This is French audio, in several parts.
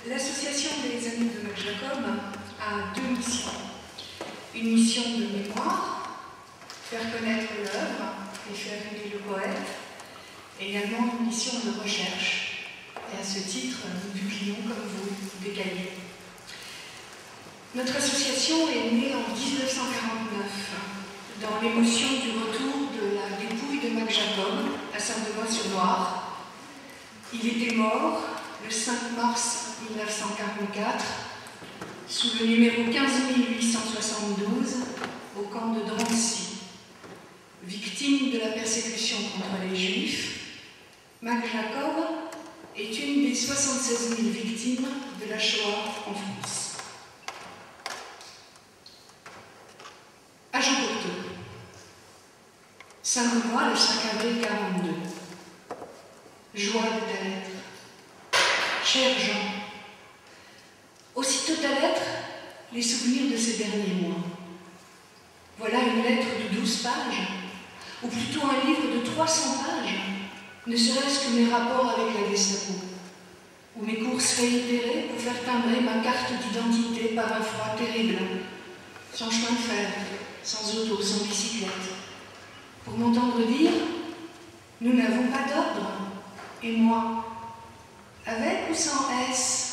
L'association des Amis de Mac Jacob a deux missions. Une mission de mémoire, faire connaître l'œuvre et faire aimer le poète, et également une mission de recherche. Et à ce titre, nous publions, comme vous, des cahiers. Notre association est née en 1949, dans l'émotion du retour de la dépouille de Mac Jacob à Saint-Benoît-sur-Loire. Il était mort le 5 mars 1944, sous le numéro 15872, au camp de Drancy. Victime de la persécution contre les Juifs, Mac Jacob est une des 76 000 victimes de la Shoah en France. À Jean Cocteau, Saint-Benoît, le 5 avril 42. Joie de ta lettre. Cher Jean, aussitôt ta lettre, les souvenirs de ces derniers mois. Voilà une lettre de 12 pages, ou plutôt un livre de 300 pages, ne serait-ce que mes rapports avec la Gestapo, ou mes courses réitérées pour faire timbrer ma carte d'identité par un froid terrible, sans chemin de fer, sans auto, sans bicyclette. Pour m'entendre dire, nous n'avons pas d'ordre, et moi, avec ou sans S?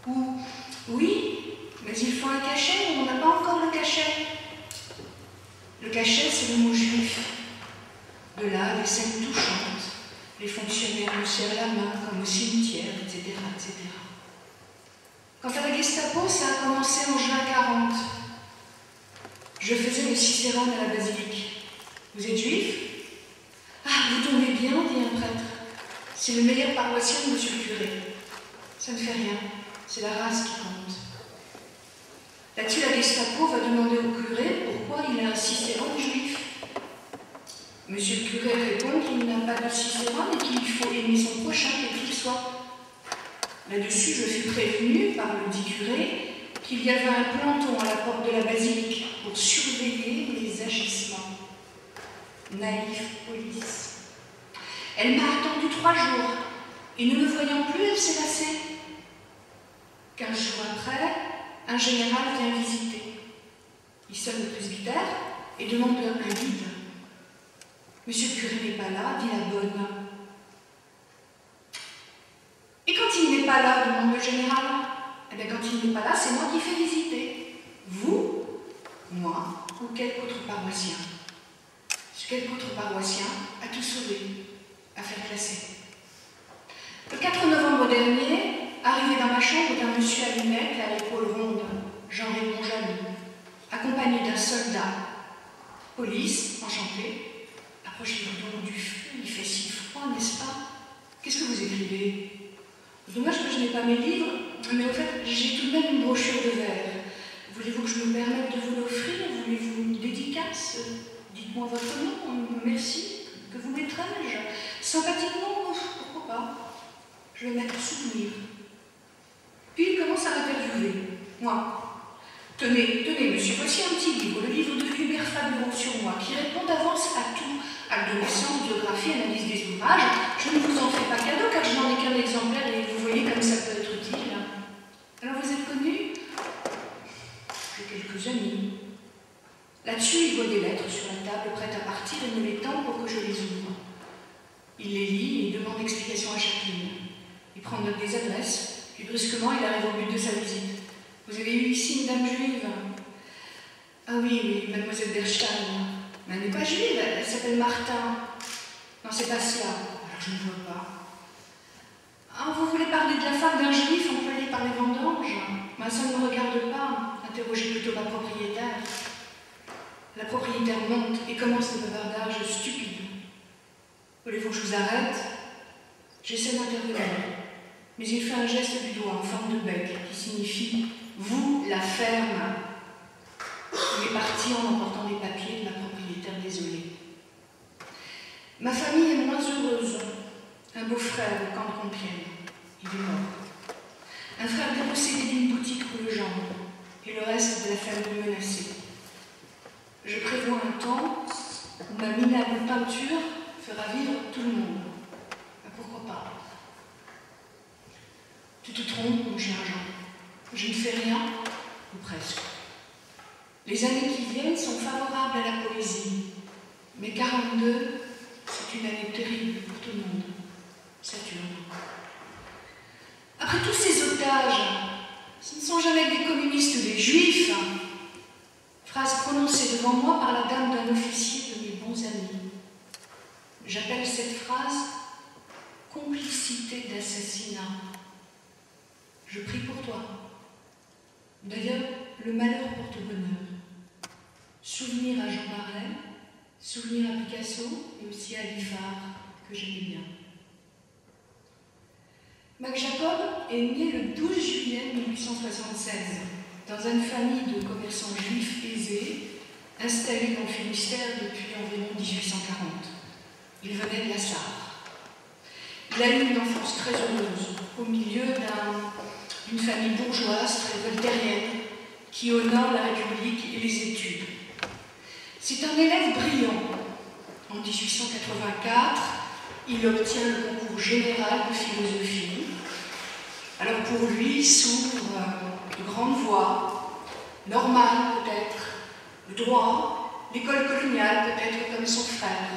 Ou, oui, mais il faut un cachet, mais on n'a pas encore le cachet. Le cachet, c'est le mot juif. De là, des scènes touchantes, les fonctionnaires nous serrent la main comme au cimetière, etc., etc. Quant à la Gestapo, ça a commencé en juin 40. Je faisais le cicérone à la basilique. Vous êtes juif? Ah, vous tombez bien, dit un prêtre. C'est le meilleur paroissien de monsieur le curé. Ça ne fait rien, c'est la race qui compte. Là-dessus, la Gestapo va demander au curé pourquoi il a un cicérone juif. Monsieur le curé répond qu'il n'a pas de cicérone et qu'il faut aimer son prochain, quel qu'il soit. Là-dessus, je fus prévenue par le dit curé qu'il y avait un planton à la porte de la basilique pour surveiller les agissements. Naïf police. Elle m'a attendu 3 jours, et ne me voyant plus, elle s'est lassée. 15 jours après, un général vient visiter. Il sonne le presbytère et demande un guide. Monsieur le curé n'est pas là, dit la bonne. Et quand il n'est pas là, demande le général. Eh bien, quand il n'est pas là, c'est moi qui fais visiter. Vous, moi ou quelque autre paroissien. Ce quelque autre paroissien a tout sauvé, à faire classer. Le 4 novembre dernier, arrivé dans ma chambre d'un monsieur à lunettes à l'épaule ronde, Jean-Raymond Jaloux, accompagné d'un soldat. Police, enchanté. Approchez-vous donc du feu, il fait si froid, n'est-ce pas? Qu'est-ce que vous écrivez? Dommage que je n'ai pas mes livres, mais au fait, j'ai tout de même une brochure de verre. Voulez-vous que je me permette de vous l'offrir? Voulez-vous une dédicace? Dites-moi votre nom, merci. Que vous mettrai-je? Sympathiquement, pourquoi pas? Je vais mettre souvenir. Puis il commence à m'interviewer. Moi. Tenez, monsieur, voici un petit livre, le livre de Hubert Faberon sur moi, qui répond d'avance à tout. Adolescence, biographie, analyse des ouvrages. Je ne vous en fais pas cadeau, car je n'en ai qu'un exemplaire et vous voyez comme ça peut être utile. Alors vous êtes connu? J'ai quelques amis. Là-dessus, il voit des lettres sur la table, prêtes à partir, et me les tend pour que je les ouvre. Il les lit et demande explication à chacune. Il prend note des adresses, puis brusquement, il arrive au but de sa visite. Vous avez eu ici une dame juive? Ah oui, mademoiselle Berstein. Mais elle n'est pas juive, elle s'appelle Martin. Non, c'est pas cela. Alors je ne vois pas. Ah, vous voulez parler de la femme d'un juif employé par les vendanges? Mais ça ne me regarde pas. Interrogez plutôt ma propriétaire. La propriétaire monte et commence le bavardage stupide. Voulez-vous que je vous arrête? J'essaie d'intervenir, mais il fait un geste du doigt en forme de bec qui signifie « vous, la ferme ». Il est parti en emportant les papiers de la propriétaire désolée. Ma famille est moins heureuse. Un beau-frère au camp de Compiègne. Il est mort. Un frère dépossédé d'une boutique rue Legendre et le reste de la famille menacée. Je prévois un temps où ma minable peinture fera vivre tout le monde. Pourquoi pas? Tu te trompes, mon cher Jean. Je ne fais rien, ou presque. Les années qui viennent sont favorables à la poésie, mais 42, c'est une année terrible pour tout le monde. Saturne. Après tous ces otages, ce ne sont jamais des communistes ou des juifs. Phrase prononcée devant moi par la dame d'un officier de mes bons amis. J'appelle cette phrase complicité d'assassinat. Je prie pour toi. D'ailleurs, le malheur porte bonheur. Souvenir à Jean Marais, souvenir à Picasso et aussi à Liffard, que j'aimais bien. Mac Jacob est né le 12 juillet 1876 dans une famille de commerçants juifs aisés installés dans le Finistère depuis environ 1840. Il venait de la Sarre. Il a eu une enfance très heureuse au milieu d'une famille bourgeoise très voltairienne qui honore la République et les études. C'est un élève brillant. En 1884, il obtient le concours général de philosophie. Alors pour lui s'ouvrent de grandes voies, normales peut-être, le droit, l'école coloniale peut-être comme son frère.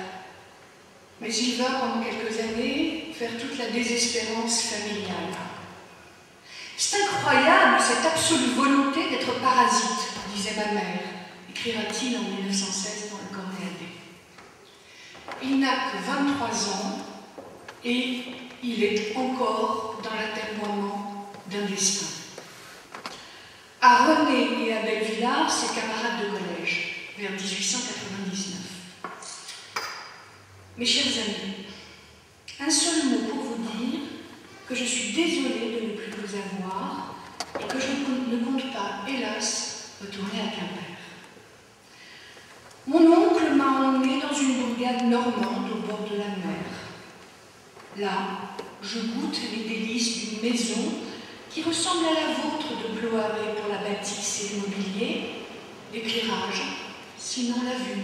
Mais il va pendant quelques années faire toute la désespérance familiale. C'est incroyable cette absolue volonté d'être parasite, disait ma mère, écrira-t-il en 1916 dans le Cornéadé. Il n'a que 23 ans et il est encore dans l'atermoiement d'un destin. À René et à Bellevillard, ses camarades de collège, vers 1899. Mes chers amis, un seul mot pour vous dire que je suis désolée de ne plus vous avoir et que je ne compte pas, hélas, retourner à Quimper. Mon oncle m'a emmené dans une bourgade normande au bord de la mer. Là, je goûte les délices d'une maison qui ressemble à la vôtre de Bloaré pour la bâtisse et le mobilier, l'éclairage, sinon la vue.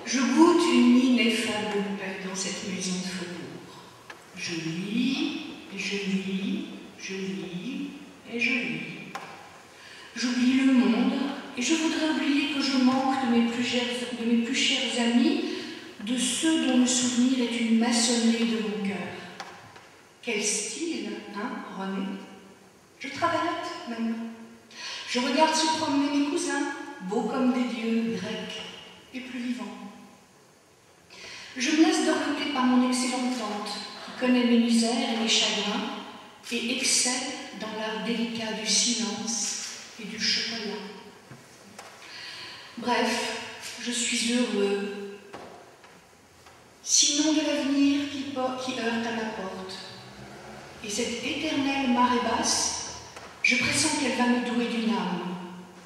Je goûte une ineffable paix dans cette maison de faubourg. Je lis, et je lis, je lis, et je lis. J'oublie le monde, et je voudrais oublier que je manque de mes plus chers amis, de ceux dont le souvenir est une maçonnerie de mon cœur. Quel style, hein, René? Je traverse même. Je regarde se promener mes cousins, beaux comme des dieux grecs et plus vivants. Je me laisse dorloter par mon excellente tante, qui connaît mes misères et mes chagrins, et excelle dans l'art délicat du silence et du chocolat. Bref, je suis heureux, sinon de l'avenir qui heurte à ma porte. Et cette éternelle marée basse, je pressens qu'elle va me douer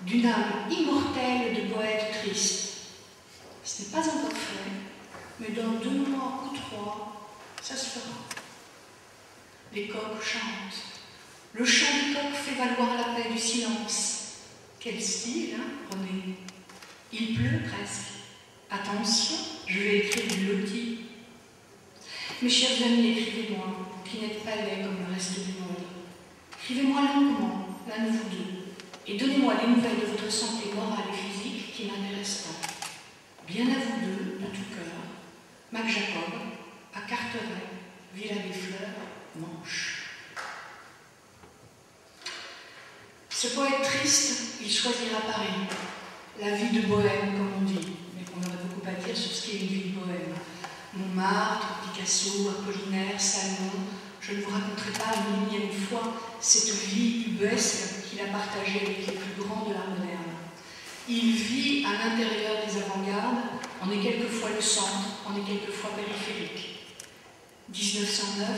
d'une âme immortelle de poète triste. Ce n'est pas encore fait, mais dans 2 mois ou 3, ça se fera. Les coqs chantent. Le chant du coq fait valoir la paix du silence. Quel style, hein, René? Il pleut presque. Attention, je vais écrire du loti. Mes chers amis, écrivez-moi, qui n'êtes pas laids comme le reste du monde. Écrivez-moi longuement, l'un de vous deux, et donnez-moi des nouvelles de votre santé morale et physique qui m'intéressent tant. Bien à vous deux, de tout cœur, Mac Jacob, à Carteret, Villa des Fleurs, Manche. Ce poète triste, il choisira Paris, la vie de bohème, comme on dit, mais qu'on aurait beaucoup à dire sur ce qu'est une vie de bohème. Montmartre, Picasso, Apollinaire, Salmon, je ne vous raconterai pas une millième fois cette vie ubuesque qu'il a partagée avec les plus grands de l'art moderne. Il vit à l'intérieur des avant-gardes, en est quelquefois le centre, en est quelquefois périphérique. 1909,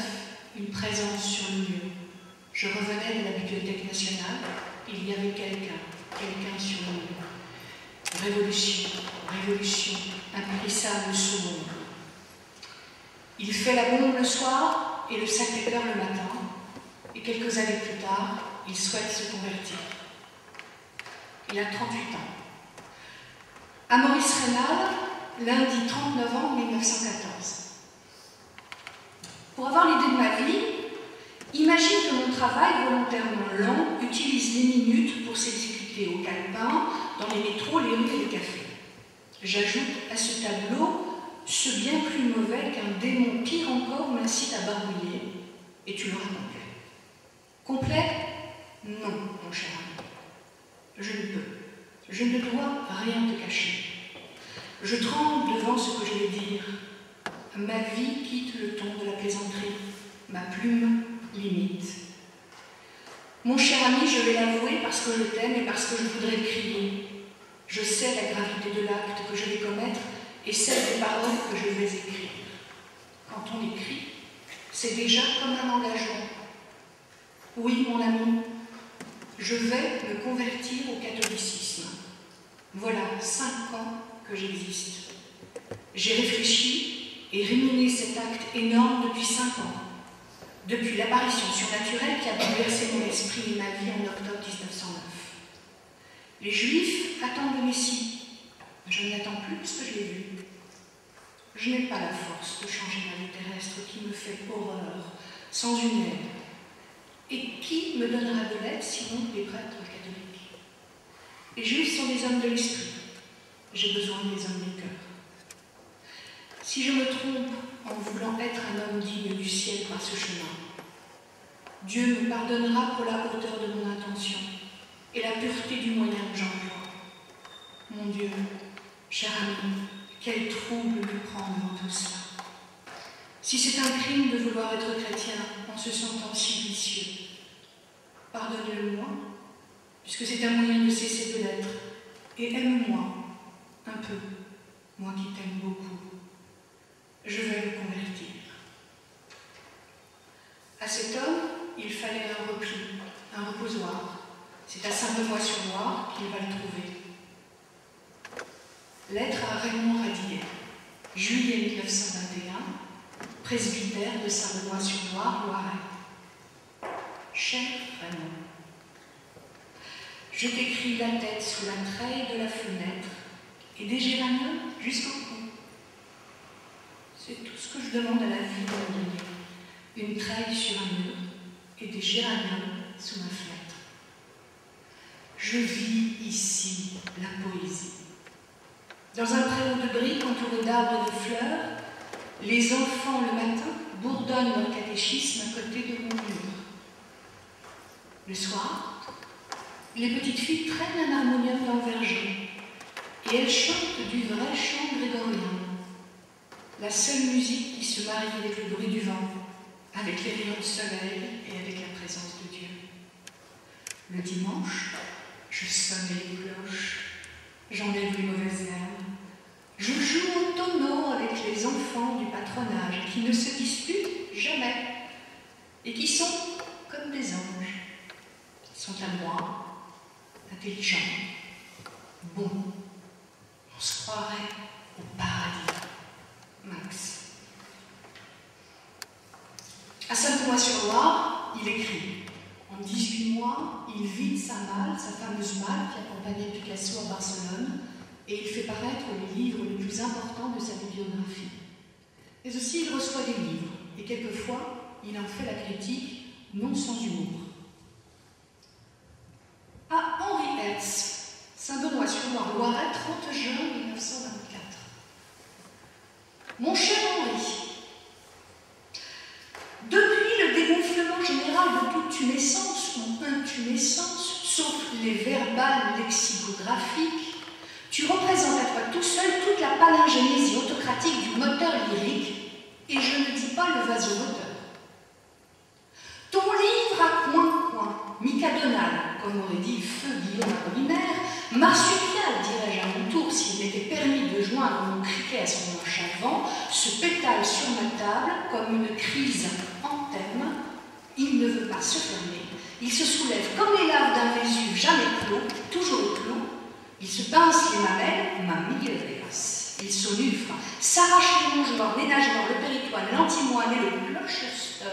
une présence sur le lieu. Je revenais de la Bibliothèque nationale, il y avait quelqu'un sur le lieu. Révolution, révolution, impérissable seconde. Il fait la bombe le soir et le Sacré-Cœur le matin, et quelques années plus tard, il souhaite se convertir. Il a 38 ans. À Maurice Raynal, lundi 30 novembre 1914. Pour avoir l'idée de ma vie, Imagine que mon travail volontairement lent utilise les minutes pour s'exécuter au calepin, dans les métros, les rues et les cafés. J'ajoute à ce tableau ce bien plus mauvais qu'un démon pire encore m'incite à barbouiller, et tu l'auras complet. Complet? Non, mon cher ami. Je ne peux. Je ne dois rien te cacher. Je tremble devant ce que je vais dire. Ma vie quitte le ton de la plaisanterie. Ma plume limite. Mon cher ami, je vais l'avouer parce que je t'aime et parce que je voudrais le crier. Je sais la gravité de l'acte que je vais commettre et celle des paroles que je vais écrire. Quand on écrit, c'est déjà comme un engagement. Oui, mon ami, je vais me convertir au catholicisme. Voilà 5 ans que j'existe. J'ai réfléchi et ruminé cet acte énorme depuis 5 ans. Depuis l'apparition surnaturelle qui a bouleversé mon esprit et ma vie en octobre 1909. Les Juifs attendent le Messie. Je ne l'attends plus puisque je l'ai vu. Je n'ai pas la force de changer ma vie terrestre qui me fait horreur, sans une aide. Et qui me donnera de l'aide sinon les prêtres catholiques? Les Juifs sont des hommes de l'esprit. J'ai besoin des hommes du cœur. Si je me trompe en voulant être un homme digne du ciel par ce chemin, Dieu me pardonnera pour la hauteur de mon intention et la pureté du moyen que j'emploie. Mon Dieu, cher ami, quel trouble me prend devant tout cela. Si c'est un crime de vouloir être chrétien en se sentant si vicieux, pardonne-le-moi, puisque c'est un moyen de cesser de l'être, et aime-moi un peu, moi qui t'aime beaucoup. Je vais me convertir. À cet homme, il fallait un repli, un reposoir. C'est à Saint-Benoît-sur-Loire qu'il va le trouver. Lettre à Raymond Radier, juillet 1921, presbytère de Saint-Benoît-sur-Loire, Loiret. Cher Raymond, je t'écris la tête sous la treille de la fenêtre et des géraniums jusqu'au cou. C'est tout ce que je demande à la vie de me donner. Une treille sur un mur et des géraniums sous ma fenêtre. Je vis ici la poésie. Dans un préau de briques entouré d'arbres et de fleurs, les enfants le matin bourdonnent leur catéchisme à côté de mon mur. Le soir, les petites filles traînent un harmonium dans le verger et elles chantent du vrai chant grégorien. La seule musique qui se marie avec le bruit du vent, avec les rayons de soleil et avec la présence de Dieu. Le dimanche, je sonne les cloches, j'enlève les mauvaises herbes, je joue au tonneau avec les enfants du patronage qui ne se disputent jamais et qui sont comme des anges. Ils sont à moi, intelligents, bons. On se croirait au paradis. Max. À Saint-Benoît-sur-Loire, il écrit. En 18 mois, il vide sa malle, sa fameuse malle qui accompagnait Picasso à Barcelone, et il fait paraître les livres les plus importants de sa bibliographie. Mais aussi, il reçoit des livres, et quelquefois, il en fait la critique, non sans humour. À Henri Hertz, Saint-Benoît-sur-Loire, Loiret, 30 juin 1924. Mon cher Henri, depuis le dégonflement général de toute tumescence ou intumescence, sauf les verbales lexicographiques, tu représentes à toi tout seul toute la palingénésie autocratique du moteur lyrique, et je ne dis pas le vasomoteur. Ton livre à coin-coin, Micadonal, comme aurait dit feu Guillaume Apollinaire, marsupial, dirais-je à mon tour, s'il m'était permis de joindre mon criquet à son manche avant, se pétale sur ma table comme une crise en thème. Il ne veut pas se fermer. Il se soulève comme les laves d'un Vésuve jamais clos, toujours clos. Il se pince les mamelles, mamilleras. Il sonufre, s'arrache les mouchoirs, les nageoires, le péritoine, l'antimoine et le clochester.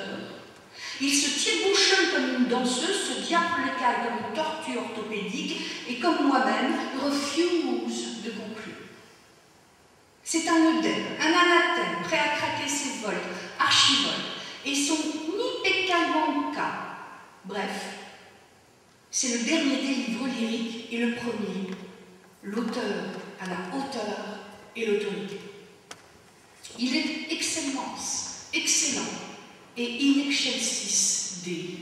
Il se tire-bouchonne comme une danseuse, se diable le cale comme une tortue orthopédique et comme moi-même refuse de conclure. C'est un œdème, un anathème, prêt à craquer ses volts, archivoles, et son ni pécal Wanka. Bref, c'est le dernier des livres lyriques et le premier. L'auteur à la hauteur et l'autorité. Il est excellent et in excelsis Dei.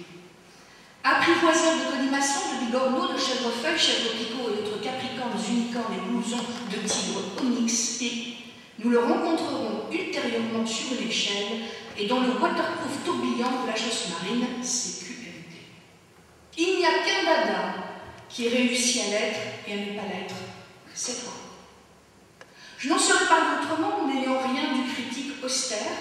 Apprivoiseur de colimaçon, de bigorneaux, de chèvrefeuilles, chèvre-picot et autres capricornes, unicornes et blousons de tigre onyx, et nous le rencontrerons ultérieurement sur une échelle et dans le waterproof tourbillon de la chausse marine CQMT. Il n'y a qu'un dada qui ait réussi à l'être et à ne pas l'être. C'est toi. Je n'en serais pas autrement, n'ayant rien du critique austère,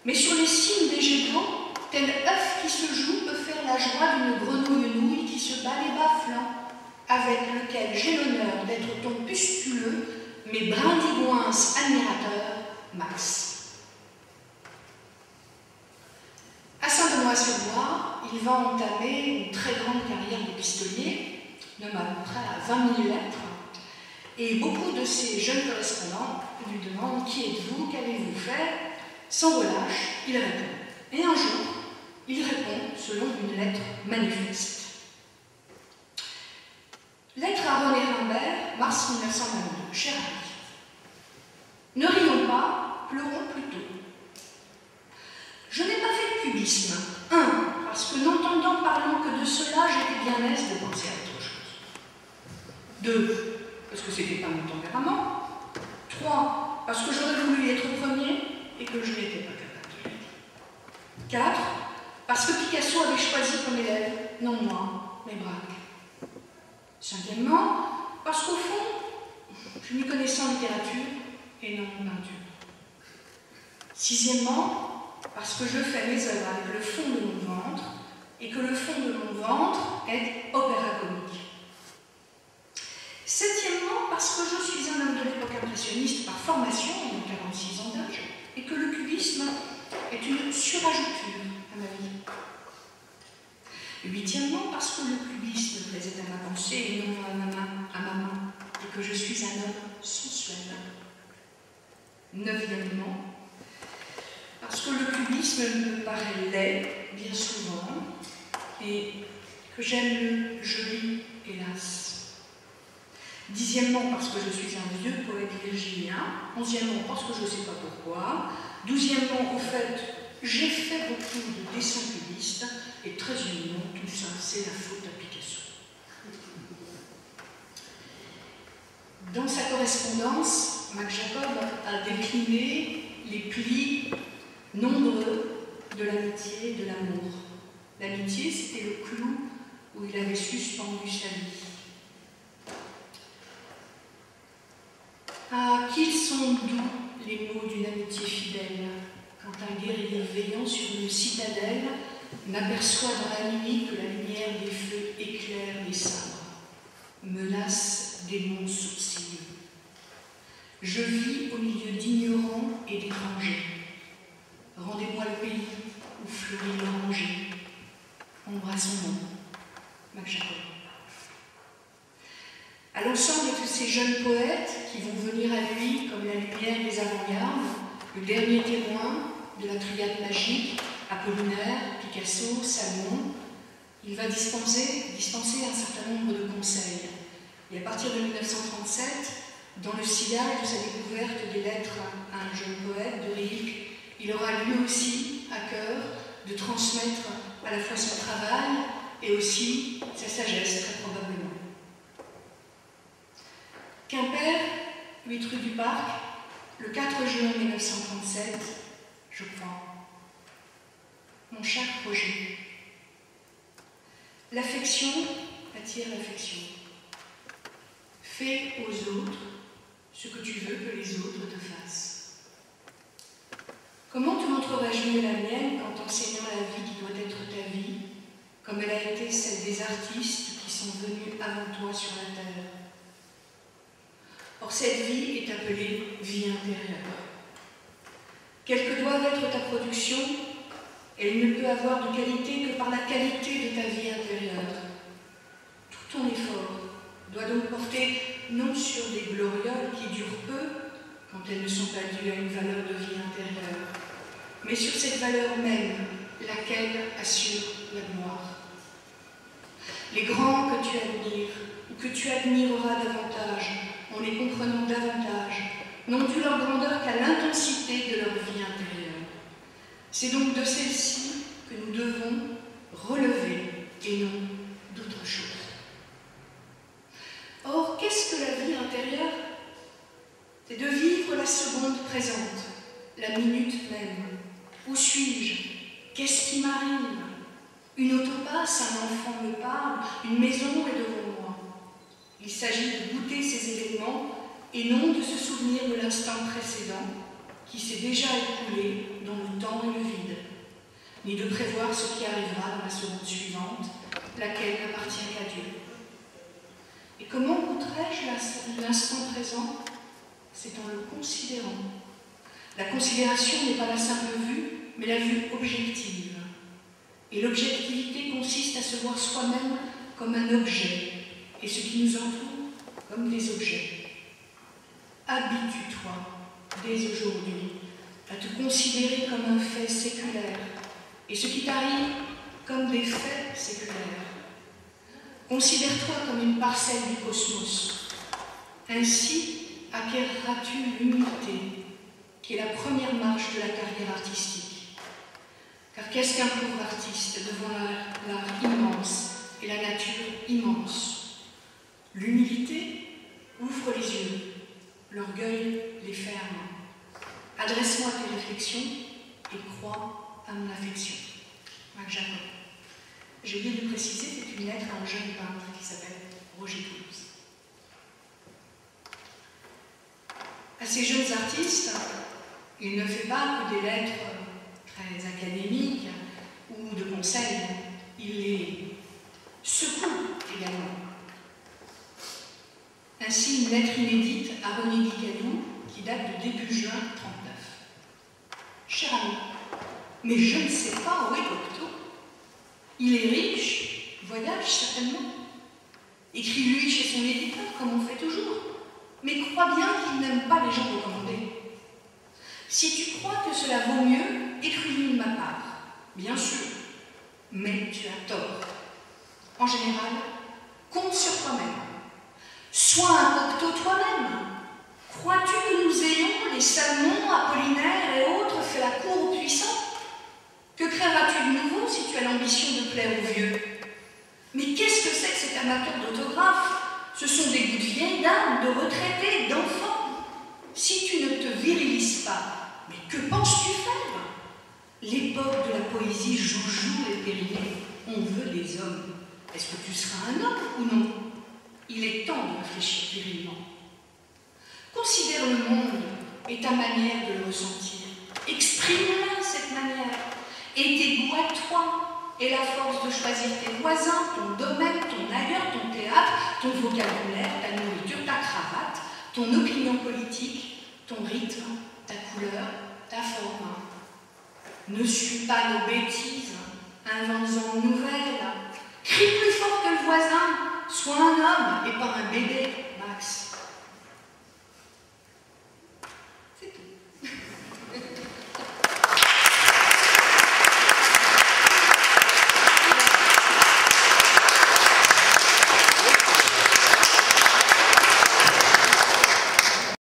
mais sur les signes des jets d'eau, tel œuf qui se joue peut faire la joie d'une grenouille-nouille qui se bat les bas flancs, avec lequel j'ai l'honneur d'être ton pustuleux, mais brindigouins admirateur, Max. À Saint-Benoît-sur-Loire, il va entamer une très grande carrière de pistolier, nomme à peu près à 20 000 lettres, et beaucoup de ces jeunes correspondants lui demandent « Qui êtes-vous? Qu'avez-vous fait ?» Sans relâche, il répond. Et un jour, il répond selon une lettre manifeste. Lettre à René Rimbert, mars 1922. Cher ami, ne rions pas, pleurons plutôt. Je n'ai pas fait de cubisme. 1. Parce que n'entendant parlant que de cela, j'étais bien aise de penser à autre chose. 2. Parce que c'était pas mon tempérament. 3. Parce que j'aurais voulu être premier et que je n'étais pas capable de l'être. 4. Parce que Picasso avait choisi comme élève, non moi, mais Braque. 5èmement, parce qu'au fond, je m'y connaissais en littérature et non en peinture. 6èmement, parce que je fais mes œuvres avec le fond de mon ventre et que le fond de mon ventre est opéra comique. 7èmement, parce que je suis un homme de l'époque impressionniste par formation, ayant 46 ans d'âge, et que le cubisme est une surajouture à ma vie. 8èmement, parce que le cubisme plaisait à ma pensée et non à ma main, et que je suis un homme sensuel. 9èmement, parce que le cubisme me paraît laid, bien souvent, et que j'aime le joli, hélas. 10èmement, parce que je suis un vieux poète virgilien. 11èmement, parce que je ne sais pas pourquoi. 12èmement, au fait, j'ai fait beaucoup de dessins cubistes. Et 13èmement, tout ça, c'est la faute à Picasso. Dans sa correspondance, Max Jacob a décliné les plis nombreux de l'amitié et de l'amour. L'amitié, c'était le clou où il avait suspendu sa vie. Ah, qu'ils sont doux les mots d'une amitié fidèle, quand un guerrier veillant sur une citadelle n'aperçoit dans la nuit que la lumière des feux éclaire les sabres, menace des monts sourcilleux. Je vis au milieu d'ignorants et d'étrangers. Rendez-moi le pays où fleurit l'oranger. Embrassons-nous, Max Jacob. À l'ensemble de ces jeunes poètes qui vont venir à lui comme la lumière des avant-gardes, le dernier témoin de la triade magique, Apollinaire, Picasso, Salmon, il va dispenser un certain nombre de conseils. Et à partir de 1937, dans le sillage de sa découverte des lettres à un jeune poète de Rilke, il aura lui aussi à cœur de transmettre à la fois son travail et aussi sa sagesse, très probablement. Quimper, 8 rue du Parc, le 4 juin 1937, je crois. Mon cher projet. L'affection attire l'affection. Fais aux autres ce que tu veux que les autres te fassent. Comment te montrerais-je mieux la mienne qu'en t'enseignant la vie qui doit être ta vie, comme elle a été celle des artistes qui sont venus avant toi sur la terre? Or, cette vie est appelée vie intérieure. Quelle que doive être ta production, elle ne peut avoir de qualité que par la qualité de ta vie intérieure. Tout ton effort doit donc porter non sur des glorioles qui durent peu, quand elles ne sont pas dues à une valeur de vie intérieure, mais sur cette valeur même, laquelle assure la gloire. Les grands que tu admires, ou que tu admireras davantage, en les comprenant davantage, n'ont dû leur grandeur qu'à l'intensité de leur vie intérieure. C'est donc de celle-ci que nous devons relever et non d'autre chose. Or, qu'est-ce que la vie intérieure? C'est de vivre la seconde présente, la minute même. Où suis-je? Qu'est-ce qui m'arrive? Une auto passe, un enfant me parle, une maison est devant moi. Il s'agit de goûter ces événements et non de se souvenir de l'instant précédent qui s'est déjà écoulé dans le temps et le vide, ni de prévoir ce qui arrivera dans la seconde suivante, laquelle n'appartient qu'à Dieu. Et comment goûterai-je l'instant présent? C'est en le considérant. La considération n'est pas la simple vue, mais la vue objective. Et l'objectivité consiste à se voir soi-même comme un objet, et ce qui nous entoure comme des objets. Habitue-toi, dès aujourd'hui, à te considérer comme un fait séculaire, et ce qui t'arrive comme des faits séculaires. Considère-toi comme une parcelle du cosmos. Ainsi acquerras-tu l'humilité, qui est la première marche de la carrière artistique. Car qu'est-ce qu'un pauvre artiste devant l'art immense et la nature immense? L'humilité ouvre les yeux, l'orgueil les ferme. Adresse-moi tes réflexions et crois à mon affection. Mac Jacob. J'ai oublié de préciser, c'est une lettre à un jeune peintre qui s'appelle Roger Toulouse. À ces jeunes artistes, il ne fait pas que des lettres très académiques ou de conseils, il les secoue également. Ainsi, une lettre inédite à René Guicadou qui date de début juin 1939. Cher ami, mais je ne sais pas où est Cocteau. Il est riche, voyage certainement. Écris-lui chez son éditeur, comme on fait toujours. Mais crois bien qu'il n'aime pas les gens recommandés. Si tu crois que cela vaut mieux, écris-lui de ma part, bien sûr. Mais tu as tort. En général, compte sur toi-même. Sois un Cocteau toi-même. Crois-tu que nous ayons, les Salmon, Apollinaire et autres, fait la cour aux puissants? Que créeras-tu de nouveau si tu as l'ambition de plaire aux vieux? Mais qu'est-ce que c'est que cet amateur d'autographe? Ce sont des bouts de vieilles dames, de retraités, d'enfants. Si tu ne te virilises pas, mais que penses-tu faire? L'époque de la poésie joujou et périnée. On veut des hommes. Est-ce que tu seras un homme ou non? Il est temps de réfléchir virilement. Considère le monde et ta manière de le ressentir. Exprime-la cette manière. Et tes goûts à toi, et la force de choisir tes voisins, ton domaine, ton ailleurs, ton théâtre, ton vocabulaire, ta nourriture, ta cravate, ton opinion politique, ton rythme, ta couleur, ta forme. Ne suis pas nos bêtises, invente-en de nouvelles. Crie plus fort que le voisin, sois un homme et pas un bébé.